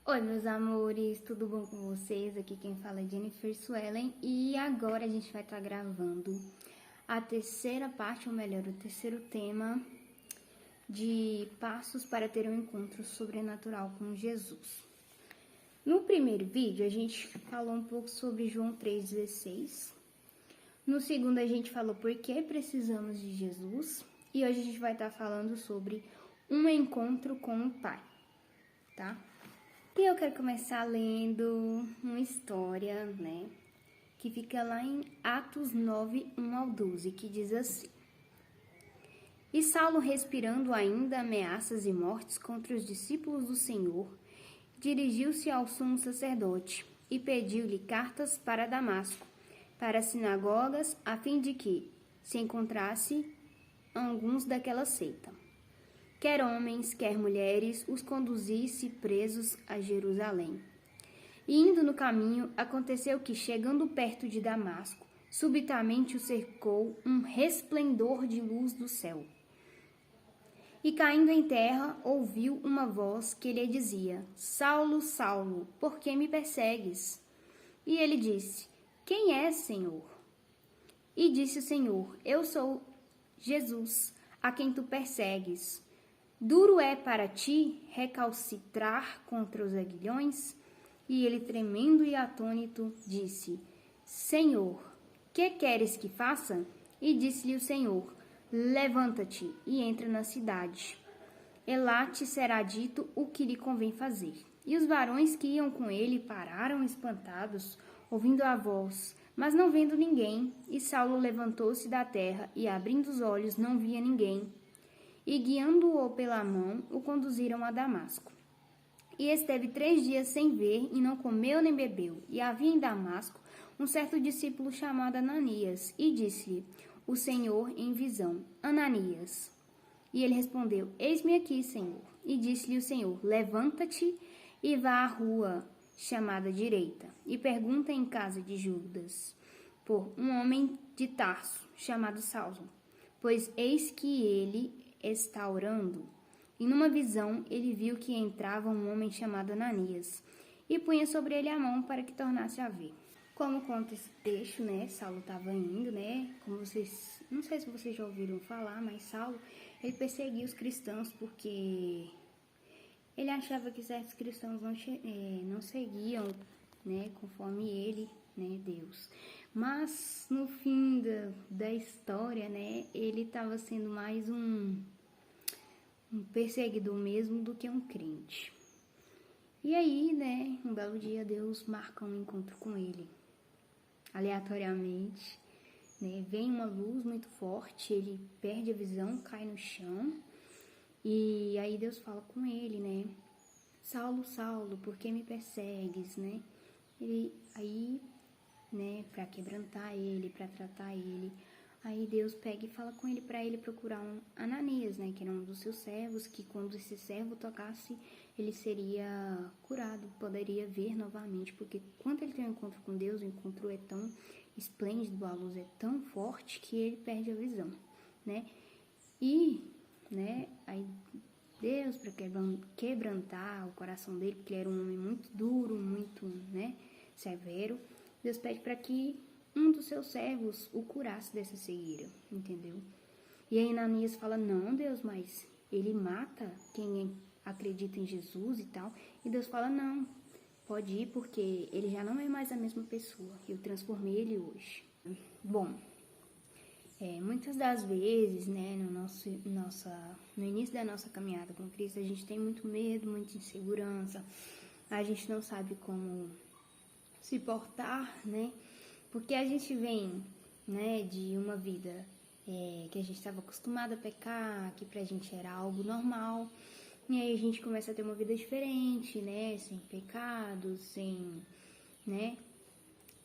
Oi, meus amores, tudo bom com vocês? Aqui quem fala é Jennifer Suelen e agora a gente vai estar gravando a terceira parte, ou melhor, o terceiro tema de passos para ter um encontro sobrenatural com Jesus. No primeiro vídeo a gente falou um pouco sobre João 3,16. No segundo a gente falou por que precisamos de Jesus e hoje a gente vai estar falando sobre um encontro com o Pai, tá? E eu quero começar lendo uma história, né, que fica lá em Atos 9, 1 ao 12, que diz assim: E Saulo, respirando ainda ameaças e mortes contra os discípulos do Senhor, dirigiu-se ao sumo sacerdote e pediu-lhe cartas para Damasco, para as sinagogas, a fim de que se encontrasse alguns daquela seita. Quer homens, quer mulheres, os conduzisse presos a Jerusalém. E indo no caminho, aconteceu que, chegando perto de Damasco, subitamente o cercou um resplendor de luz do céu. E caindo em terra, ouviu uma voz que lhe dizia: Saulo, Saulo, por que me persegues? E ele disse: Quem és, Senhor? E disse o Senhor: Eu sou Jesus, a quem tu persegues. Duro é para ti recalcitrar contra os aguilhões? E ele, tremendo e atônito, disse: Senhor, que queres que faça? E disse-lhe o Senhor: Levanta-te e entra na cidade. E lá te será dito o que lhe convém fazer. E os varões que iam com ele pararam espantados, ouvindo a voz, mas não vendo ninguém. E Saulo levantou-se da terra e, abrindo os olhos, não via ninguém. E, guiando-o pela mão, o conduziram a Damasco. E esteve 3 dias sem ver, e não comeu nem bebeu. E havia em Damasco um certo discípulo chamado Ananias, e disse-lhe o Senhor em visão: Ananias. E ele respondeu: Eis-me aqui, Senhor. E disse-lhe o Senhor: Levanta-te e vá à rua chamada Direita, e pergunta em casa de Judas por um homem de Tarso, chamado Saulo, pois eis que ele está orando. E numa visão ele viu que entrava um homem chamado Ananias e punha sobre ele a mão para que tornasse a ver. Como conta esse texto, né, Saulo estava indo, né, como vocês, não sei se vocês já ouviram falar, mas Saulo, ele perseguia os cristãos porque ele achava que certos cristãos não seguiam, né, conforme ele, né, Deus. Mas no fim da história, né, ele estava sendo mais um perseguidor mesmo do que um crente. E aí, né, um belo dia Deus marca um encontro com ele. Aleatoriamente, né, vem uma luz muito forte, ele perde a visão, cai no chão. E aí Deus fala com ele, né? Saulo, Saulo, por que me persegues, né? Aí, né, para quebrantar ele, para tratar ele, aí Deus pega e fala com ele para ele procurar um Ananias, né, que era um dos seus servos, que quando esse servo tocasse, ele seria curado, poderia ver novamente, porque quando ele tem um encontro com Deus, o encontro é tão esplêndido, a luz é tão forte que ele perde a visão, né? E, né, aí Deus, para quebrantar o coração dele, porque ele era um homem muito duro, muito, né, severo, Deus pede para que um dos seus servos o curasse dessa cegueira, entendeu? E aí Ananias fala: não, Deus, mas ele mata quem acredita em Jesus e tal. E Deus fala: não, pode ir, porque ele já não é mais a mesma pessoa, eu transformei ele hoje. Bom, muitas das vezes, né, no início da nossa caminhada com Cristo, a gente tem muito medo, muita insegurança, a gente não sabe como se portar, né, porque a gente vem, né, de uma vida que a gente estava acostumado a pecar, que pra gente era algo normal, e aí a gente começa a ter uma vida diferente, né, sem pecados, sem, né,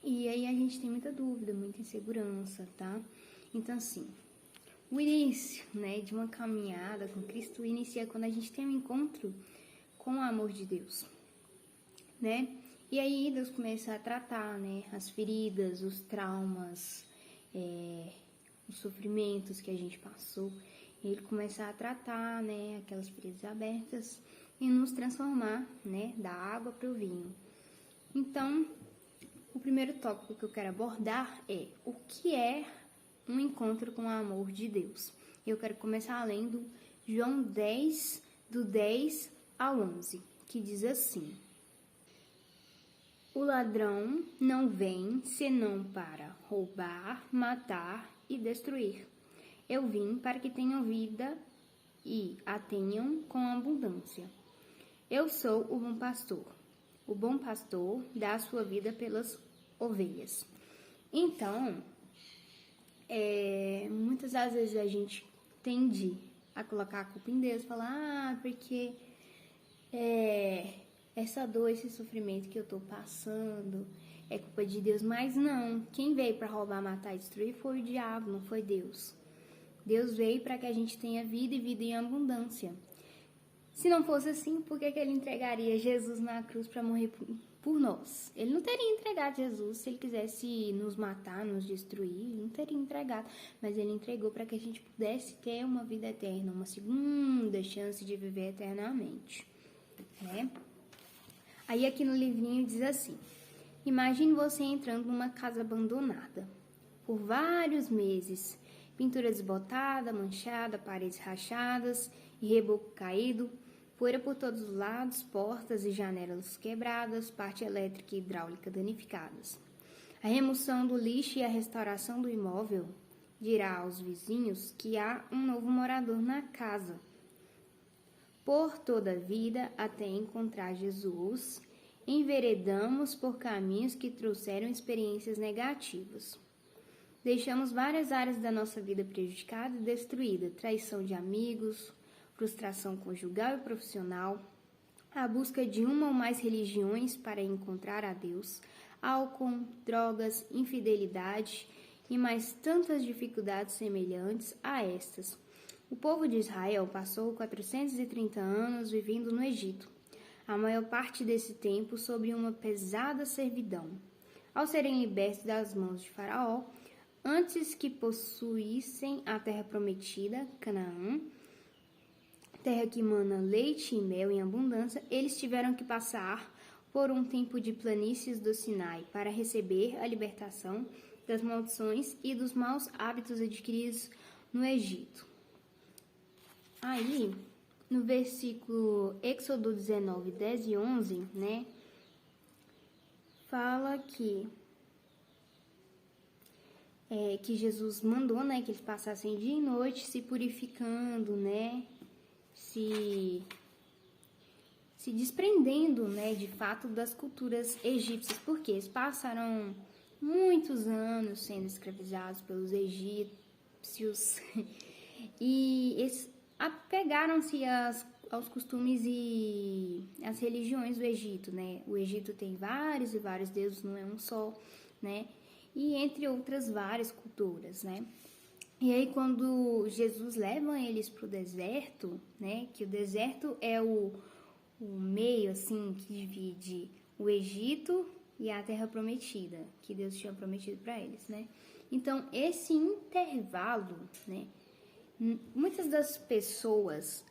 e aí a gente tem muita dúvida, muita insegurança, tá? Então, assim, o início, né, de uma caminhada com Cristo inicia quando a gente tem um encontro com o amor de Deus, né? E aí Deus começa a tratar, né, as feridas, os traumas, os sofrimentos que a gente passou. Ele começa a tratar, né, aquelas feridas abertas e nos transformar, né, da água para o vinho. Então, o primeiro tópico que eu quero abordar é o que é um encontro com o amor de Deus. Eu quero começar lendo João 10, do 10 ao 11, que diz assim: O ladrão não vem senão para roubar, matar e destruir. Eu vim para que tenham vida e a tenham com abundância. Eu sou o bom pastor. O bom pastor dá a sua vida pelas ovelhas. Então, muitas das vezes a gente tende a colocar a culpa em Deus, falar, porque essa dor, esse sofrimento que eu tô passando é culpa de Deus, mas não. Quem veio para roubar, matar e destruir foi o diabo, não foi Deus. Deus veio para que a gente tenha vida e vida em abundância. Se não fosse assim, por que ele entregaria Jesus na cruz para morrer por nós? Ele não teria entregado Jesus se ele quisesse nos matar, nos destruir, ele não teria entregado. Mas ele entregou para que a gente pudesse ter uma vida eterna, uma segunda chance de viver eternamente, né? Aí aqui no livrinho diz assim: imagine você entrando numa casa abandonada por vários meses, pintura desbotada, manchada, paredes rachadas e reboco caído, poeira por todos os lados, portas e janelas quebradas, parte elétrica e hidráulica danificadas. A remoção do lixo e a restauração do imóvel dirá aos vizinhos que há um novo morador na casa. Por toda a vida, até encontrar Jesus, enveredamos por caminhos que trouxeram experiências negativas. Deixamos várias áreas da nossa vida prejudicada e destruída: traição de amigos, frustração conjugal e profissional, a busca de uma ou mais religiões para encontrar a Deus, álcool, drogas, infidelidade e mais tantas dificuldades semelhantes a estas. O povo de Israel passou 430 anos vivendo no Egito, a maior parte desse tempo sob uma pesada servidão. Ao serem libertos das mãos de Faraó, antes que possuíssem a terra prometida, Canaã, terra que mana leite e mel em abundância, eles tiveram que passar por um tempo de planícies do Sinai para receber a libertação das maldições e dos maus hábitos adquiridos no Egito. Aí, no versículo Êxodo 19, 10 e 11, né, fala que Jesus mandou, né, que eles passassem dia e noite se purificando, né, se desprendendo, né, de fato das culturas egípcias, porque eles passaram muitos anos sendo escravizados pelos egípcios e eles apegaram-se aos costumes e às religiões do Egito, né? O Egito tem vários e vários deuses, não é um só, né? E entre outras várias culturas, né? E aí quando Jesus leva eles para o deserto, né? Que o deserto é o meio, assim, que divide o Egito e a Terra Prometida, que Deus tinha prometido para eles, né? Então, esse intervalo, né? Muitas das pessoas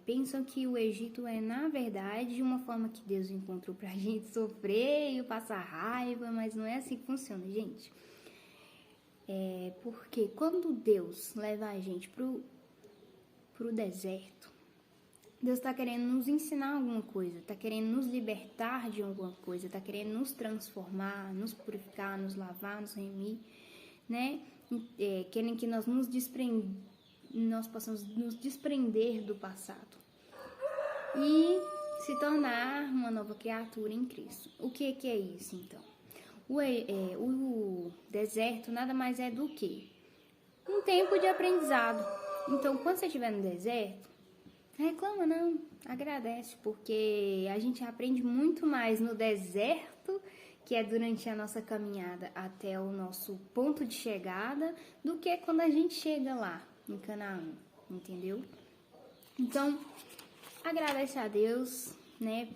pensam que o Egito é, na verdade, uma forma que Deus encontrou pra gente sofrer e passar raiva, mas não é assim que funciona, gente. Porque quando Deus leva a gente pro deserto, Deus está querendo nos ensinar alguma coisa, está querendo nos libertar de alguma coisa, está querendo nos transformar, nos purificar, nos lavar, nos remir, né? Querem que nós nós possamos nos desprender do passado e se tornar uma nova criatura em Cristo. O que é isso, então? O deserto nada mais é do que um tempo de aprendizado. Então, quando você estiver no deserto, reclama não, agradece, porque a gente aprende muito mais no deserto, que é durante a nossa caminhada até o nosso ponto de chegada, do que quando a gente chega lá em Canaã, entendeu? Então, agradece a Deus, né?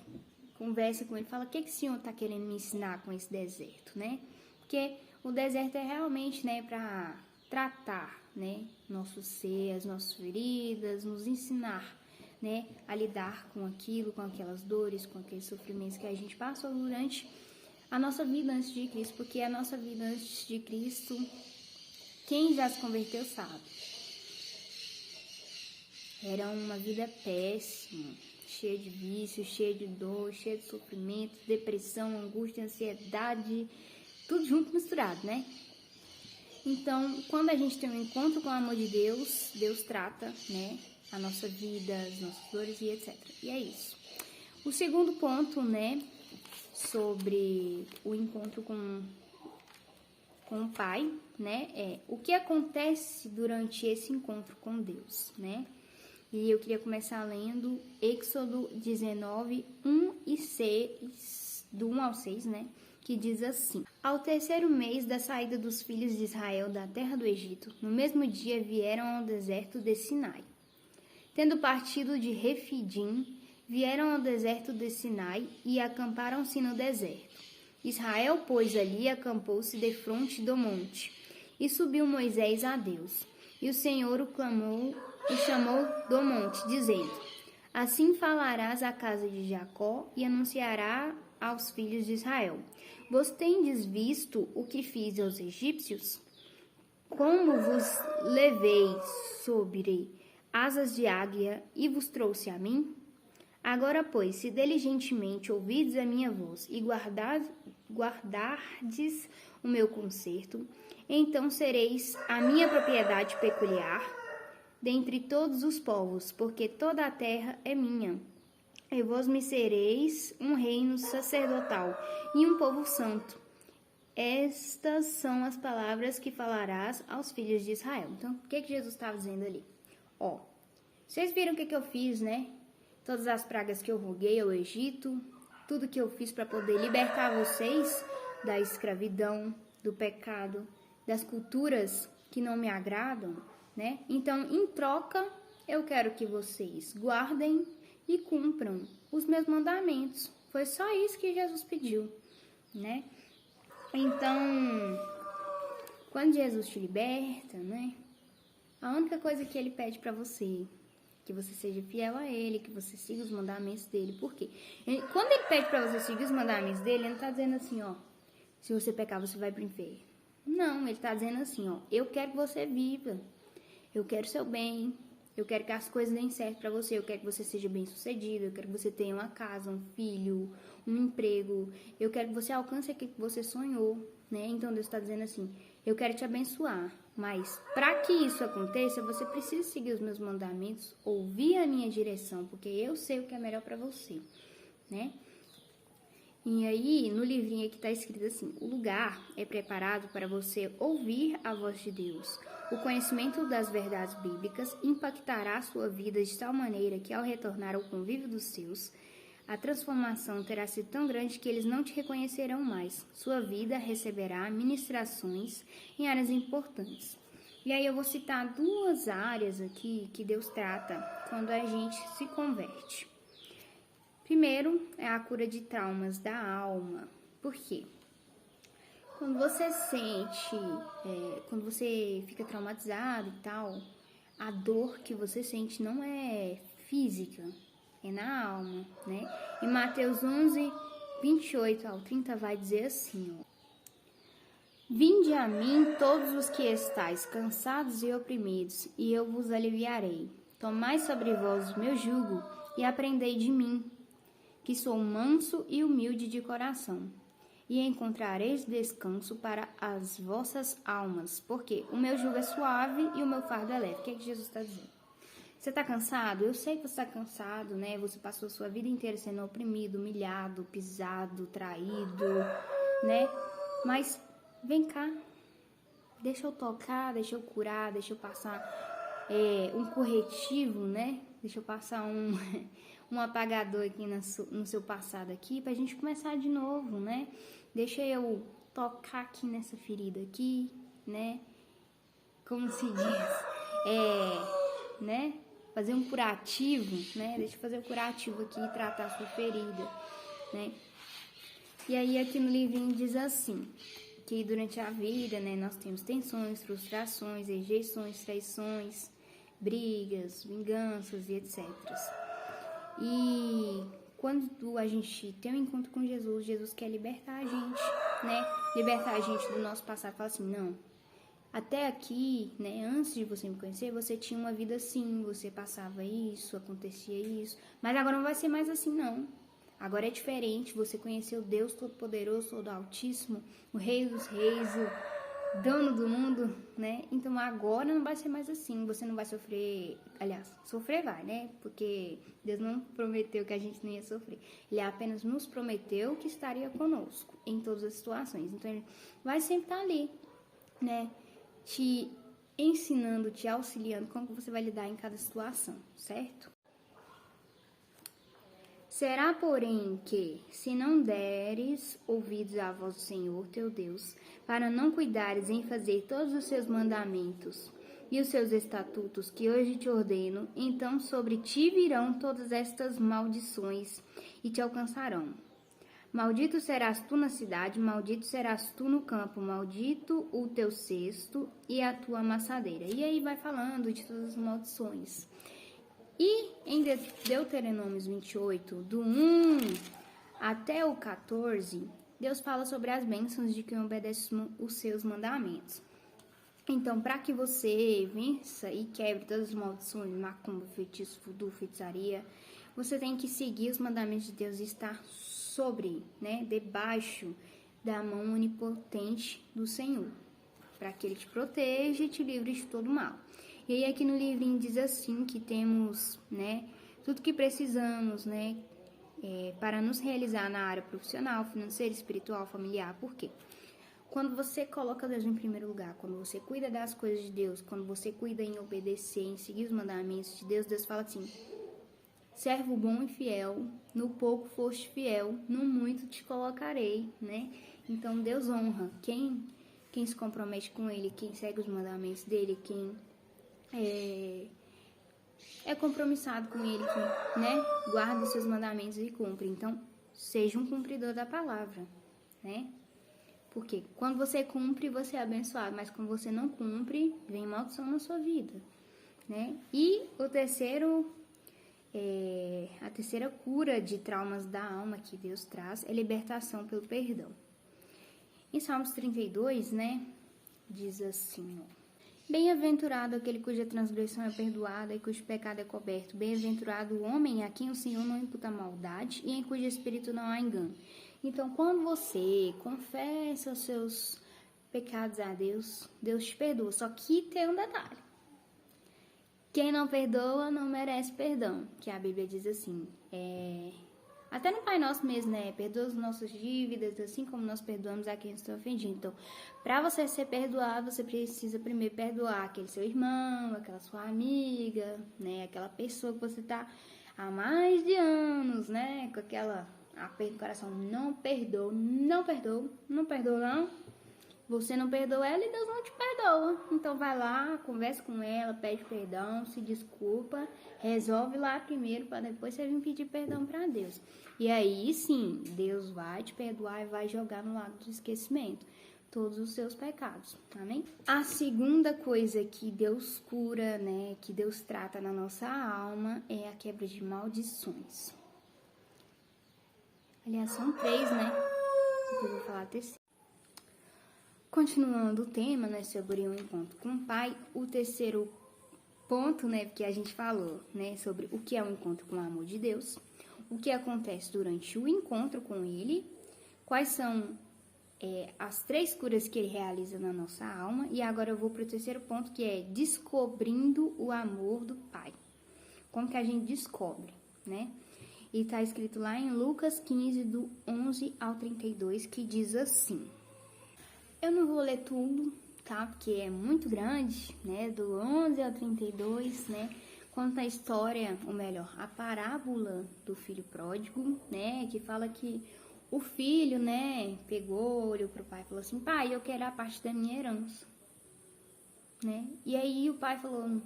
Conversa com ele, fala o que o Senhor está querendo me ensinar com esse deserto, né? Porque o deserto é realmente, né, para tratar, né, nosso ser, as nossas feridas, nos ensinar, né, a lidar com aquilo, com aquelas dores, com aqueles sofrimentos que a gente passou durante a nossa vida antes de Cristo, porque a nossa vida antes de Cristo, quem já se converteu sabe. Era uma vida péssima, cheia de vícios, cheia de dor, cheia de sofrimento, depressão, angústia, ansiedade, tudo junto misturado, né? Então, quando a gente tem um encontro com o amor de Deus, Deus trata, né, a nossa vida, as nossas dores e etc. E é isso. O segundo ponto, né, sobre o encontro com o Pai, né, é o que acontece durante esse encontro com Deus, né? E eu queria começar lendo Êxodo 19, 1 e 6, do 1 ao 6, né? Que diz assim: Ao terceiro mês da saída dos filhos de Israel da terra do Egito, no mesmo dia vieram ao deserto de Sinai. Tendo partido de Refidim, vieram ao deserto de Sinai e acamparam-se no deserto. Israel, pois, ali acampou-se defronte do monte. E subiu Moisés a Deus. E o Senhor o clamou e chamou do monte, dizendo: Assim falarás à casa de Jacó e anunciará aos filhos de Israel: Vós tendes visto o que fiz aos egípcios? Como vos levei sobre asas de águia e vos trouxe a mim? Agora, pois, se diligentemente ouvides a minha voz e guardardes o meu concerto, então sereis a minha propriedade peculiar dentre todos os povos, porque toda a terra é minha. E vós me sereis um reino sacerdotal e um povo santo. Estas são as palavras que falarás aos filhos de Israel. Então, o que Jesus estava dizendo ali? Ó, vocês viram o que eu fiz, né? Todas as pragas que eu roguei ao Egito, tudo que eu fiz para poder libertar vocês da escravidão, do pecado, das culturas que não me agradam, né? Então, em troca, eu quero que vocês guardem e cumpram os meus mandamentos. Foi só isso que Jesus pediu, né? Então, quando Jesus te liberta, né? A única coisa que ele pede para você, que você seja fiel a ele, que você siga os mandamentos dele. Por quê? Quando ele pede para você seguir os mandamentos dele, ele não tá dizendo assim, ó, se você pecar, você vai pro inferno. Não, ele tá dizendo assim, ó, eu quero que você viva, eu quero seu bem, eu quero que as coisas deem certo para você, eu quero que você seja bem sucedido, eu quero que você tenha uma casa, um filho, um emprego, eu quero que você alcance aquilo que você sonhou, né? Então Deus está dizendo assim, eu quero te abençoar, mas para que isso aconteça, você precisa seguir os meus mandamentos, ouvir a minha direção, porque eu sei o que é melhor para você, né? E aí, no livrinho aqui está escrito assim, o lugar é preparado para você ouvir a voz de Deus. O conhecimento das verdades bíblicas impactará a sua vida de tal maneira que, ao retornar ao convívio dos seus, a transformação terá sido tão grande que eles não te reconhecerão mais. Sua vida receberá ministrações em áreas importantes. E aí eu vou citar duas áreas aqui que Deus trata quando a gente se converte. Primeiro é a cura de traumas da alma. Por quê? Quando você quando você fica traumatizado e tal, a dor que você sente não é física, é na alma, né? Em Mateus 11, 28 ao 30 vai dizer assim, ó. Vinde a mim todos os que estáis cansados e oprimidos, e eu vos aliviarei. Tomai sobre vós o meu jugo e aprendei de mim, que sou manso e humilde de coração, e encontrareis descanso para as vossas almas, porque o meu jugo é suave e o meu fardo é leve. O que é que Jesus está dizendo? Você está cansado? Eu sei que você está cansado, né? Você passou a sua vida inteira sendo oprimido, humilhado, pisado, traído, né? Mas vem cá, deixa eu tocar, deixa eu curar, deixa eu passar um corretivo, né? Deixa eu passar um apagador aqui no seu passado aqui, pra gente começar de novo, né? Deixa eu tocar aqui nessa ferida aqui, né? Como se diz, né? Fazer um curativo, né? Deixa eu fazer o curativo aqui e tratar a sua ferida, né? E aí aqui no livrinho diz assim, que durante a vida, né, nós temos tensões, frustrações, rejeições, traições, brigas, vinganças e etc. E quando a gente tem um encontro com Jesus, Jesus quer libertar a gente, né? Libertar a gente do nosso passado. Fala assim, não, até aqui, né, antes de você me conhecer, você tinha uma vida assim, você passava isso, acontecia isso, mas agora não vai ser mais assim, não. Agora é diferente, você conheceu Deus Todo-Poderoso, Todo Altíssimo, o Rei dos Reis, o dono do mundo, né? Então agora não vai ser mais assim, você não vai sofrer, aliás, sofrer vai, né? Porque Deus não prometeu que a gente não ia sofrer. Ele apenas nos prometeu que estaria conosco em todas as situações. Então ele vai sempre estar ali, né? Te ensinando, te auxiliando como você vai lidar em cada situação, certo? Será, porém, que, se não deres ouvidos à voz do Senhor teu Deus, para não cuidares em fazer todos os seus mandamentos e os seus estatutos que hoje te ordeno, então sobre ti virão todas estas maldições e te alcançarão. Maldito serás tu na cidade, maldito serás tu no campo, maldito o teu cesto e a tua amassadeira. E aí vai falando de todas as maldições. E em Deuteronômios 28, do 1 até o 14, Deus fala sobre as bênçãos de quem obedece os seus mandamentos. Então, para que você vença e quebre todas as maldições, macumba, feitiço, voodoo, feitiçaria, você tem que seguir os mandamentos de Deus e estar sobre, né, debaixo da mão onipotente do Senhor, para que Ele te proteja e te livre de todo mal. E aí aqui no livrinho diz assim que temos, né, tudo que precisamos, né, para nos realizar na área profissional, financeira, espiritual, familiar. Por quê? Quando você coloca Deus em primeiro lugar, quando você cuida das coisas de Deus, quando você cuida em obedecer, em seguir os mandamentos de Deus, Deus fala assim: servo bom e fiel, no pouco foste fiel, no muito te colocarei, né? Então Deus honra quem se compromete com Ele, quem segue os mandamentos dEle, quem é compromissado com Ele, que, né, guarda os seus mandamentos e cumpre. Então, seja um cumpridor da palavra, né? Porque quando você cumpre, você é abençoado, mas quando você não cumpre, vem maldição na sua vida, né? E o terceiro, a terceira cura de traumas da alma que Deus traz é libertação pelo perdão. Em Salmos 32, né, diz assim, ó: bem-aventurado aquele cuja transgressão é perdoada e cujo pecado é coberto. Bem-aventurado o homem a quem o Senhor não imputa maldade e em cujo espírito não há engano. Então, quando você confessa os seus pecados a Deus, Deus te perdoa. Só que tem um detalhe: quem não perdoa não merece perdão. Que a Bíblia diz assim, até no Pai Nosso mesmo, né? Perdoa as nossas dívidas, assim como nós perdoamos a quem está ofendido. Então, para você ser perdoado, você precisa primeiro perdoar aquele seu irmão, aquela sua amiga, né? Aquela pessoa que você está há mais de anos, né? Com aquela aperto no coração, não perdoa, não perdoa, não perdoa não. Você não perdoa ela e Deus não te perdoa. Então vai lá, conversa com ela, pede perdão, se desculpa, resolve lá primeiro para depois você vir pedir perdão para Deus. E aí sim, Deus vai te perdoar e vai jogar no lado do esquecimento todos os seus pecados, amém? A segunda coisa que Deus cura, né, que Deus trata na nossa alma é a quebra de maldições. Aliás, são 3, né? Depois eu vou falar a terceira. Continuando o tema, né, sobre um encontro com o Pai, o terceiro ponto, né, que a gente falou, né, sobre o que é um encontro com o amor de Deus, o que acontece durante o encontro com Ele, quais são as 3 curas que Ele realiza na nossa alma, e agora eu vou para o terceiro ponto, que é descobrindo o amor do Pai. Como que a gente descobre, né? E está escrito lá em Lucas 15, do 11 ao 32, que diz assim. Eu não vou ler tudo, tá? Porque é muito grande, né? Do 11 ao 32, né? Conta a história, ou melhor, a parábola do filho pródigo, né? Que fala que o filho, né? Pegou, olhou pro pai e falou assim: pai, eu quero a parte da minha herança, né? E aí o pai falou: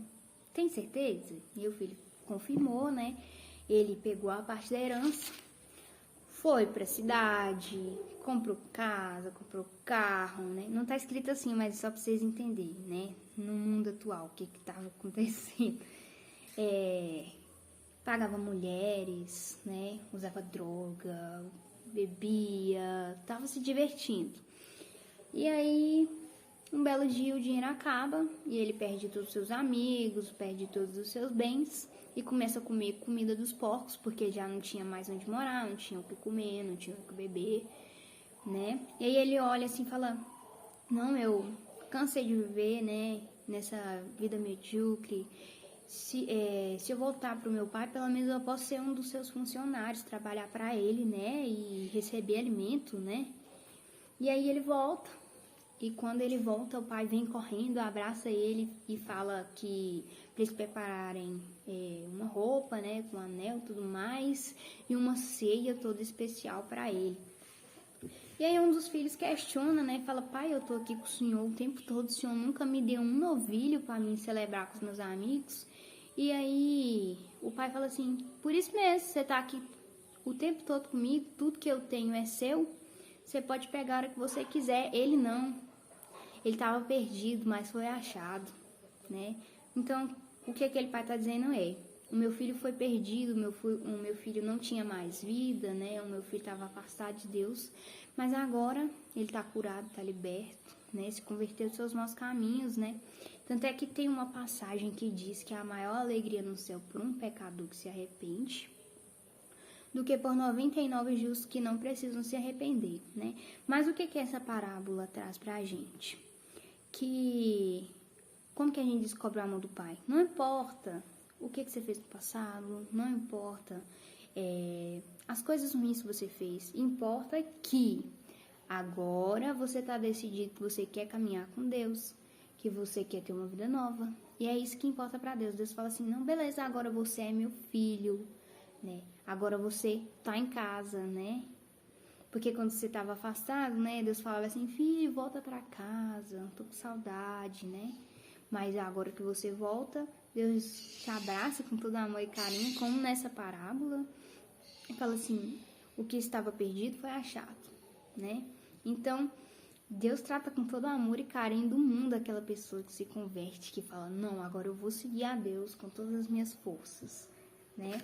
tem certeza? E o filho confirmou, né? Ele pegou a parte da herança, foi pra cidade, comprou casa, comprou carro, né? Não tá escrito assim, mas só pra vocês entenderem, né? No mundo atual, o que tava acontecendo. pagava mulheres, né? Usava droga, bebia, tava se divertindo. E aí, um belo dia o dinheiro acaba e ele perde todos os seus amigos, perde todos os seus bens e começa a comer comida dos porcos, porque já não tinha mais onde morar, não tinha o que comer, não tinha o que beber, né? E aí ele olha assim e fala: não, eu cansei de viver, né, nessa vida medíocre. Se eu voltar pro meu pai, pelo menos eu posso ser um dos seus funcionários, trabalhar para ele, né, e receber alimento, né? E aí ele volta. E quando ele volta, o pai vem correndo, abraça ele e fala que para eles prepararem uma roupa, né, com anel e tudo mais, e uma ceia toda especial para ele. E aí um dos filhos questiona, né, fala: pai, eu tô aqui com o senhor o tempo todo, o senhor nunca me deu um novilho para mim celebrar com os meus amigos. E aí o pai fala assim: por isso mesmo, você tá aqui o tempo todo comigo, tudo que eu tenho é seu, você pode pegar a hora que você quiser. Ele não. Ele estava perdido, mas foi achado, né? Então, o que aquele pai está dizendo é: o meu filho foi perdido, o meu filho não tinha mais vida, né? O meu filho estava afastado de Deus, mas agora ele está curado, está liberto, né? Se converteu dos seus maus caminhos, né? Tanto é que tem uma passagem que diz que a maior alegria no céu por um pecador que se arrepende do que por 99 justos que não precisam se arrepender, né? Mas o que essa parábola traz pra gente? Que como que a gente descobre o amor do Pai? Não importa o que você fez no passado, não importa as coisas ruins que você fez, importa que agora você está decidido que você quer caminhar com Deus, que você quer ter uma vida nova, e é isso que importa para Deus. Deus fala assim: não, beleza, agora você é meu filho, né? Agora você tá em casa, né? Porque quando você estava afastado, né, Deus falava assim: filho, volta para casa, tô com saudade, né? Mas agora que você volta, Deus te abraça com todo amor e carinho, como nessa parábola, e fala assim: o que estava perdido foi achado, né? Então, Deus trata com todo amor e carinho do mundo aquela pessoa que se converte, que fala: não, agora eu vou seguir a Deus com todas as minhas forças, né?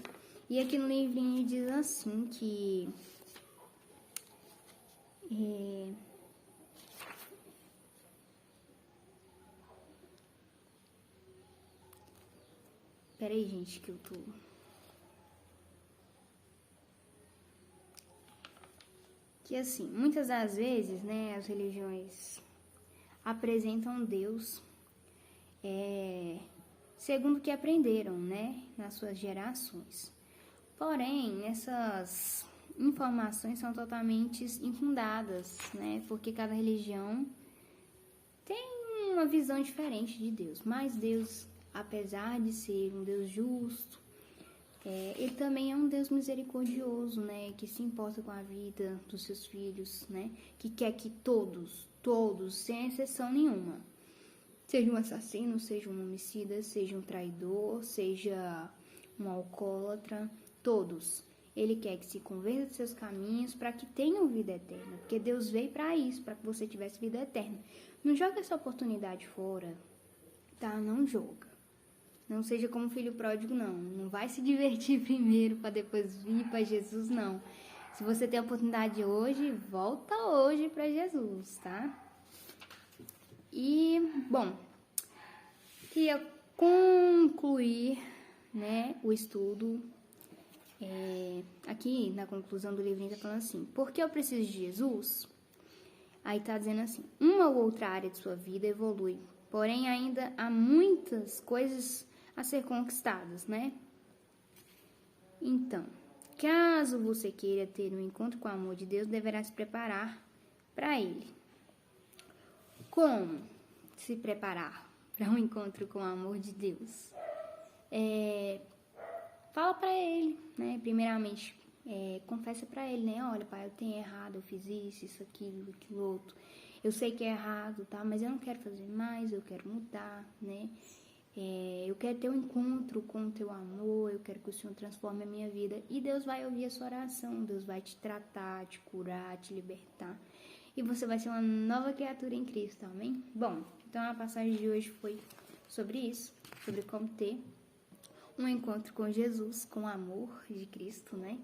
E aqui no livrinho diz assim que peraí, gente, que eu tô... Que assim, muitas das vezes, né, as religiões apresentam Deus segundo o que aprenderam, né, nas suas gerações. Porém, essas informações são totalmente infundadas, né, porque cada religião tem uma visão diferente de Deus. Mas Deus, apesar de ser um Deus justo, ele também é um Deus misericordioso, né, que se importa com a vida dos seus filhos, né, que quer que todos, sem exceção nenhuma, seja um assassino, seja um homicida, seja um traidor, seja um alcoólatra, todos. Ele quer que se converta dos seus caminhos para que tenham vida eterna, porque Deus veio para isso, para que você tivesse vida eterna. Não joga essa oportunidade fora, tá? Não joga. Não seja como filho pródigo, não. Não vai se divertir primeiro para depois vir para Jesus, não. Se você tem a oportunidade hoje, volta hoje para Jesus, tá? E, bom, queria concluir, né, o estudo. Aqui, na conclusão do livrinho, tá falando assim: por que eu preciso de Jesus? Aí tá dizendo assim: uma ou outra área de sua vida evolui, porém ainda há muitas coisas a ser conquistadas, né? Então, caso você queira ter um encontro com o amor de Deus, deverá se preparar para ele. Como se preparar para um encontro com o amor de Deus? Fala para ele, né? Primeiramente, confessa para ele, né? Olha, pai, eu tenho errado, eu fiz isso, aquilo outro. Eu sei que é errado, tá? Mas eu não quero fazer mais, eu quero mudar, né? Eu quero ter um encontro com o teu amor, eu quero que o Senhor transforme a minha vida. E Deus vai ouvir a sua oração, Deus vai te tratar, te curar, te libertar. E você vai ser uma nova criatura em Cristo, amém? Bom, então a passagem de hoje foi sobre isso, sobre como ter um encontro com Jesus, com o amor de Cristo, né?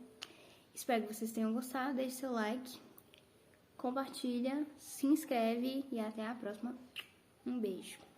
Espero que vocês tenham gostado, deixe seu like, compartilha, se inscreve e até a próxima. Um beijo.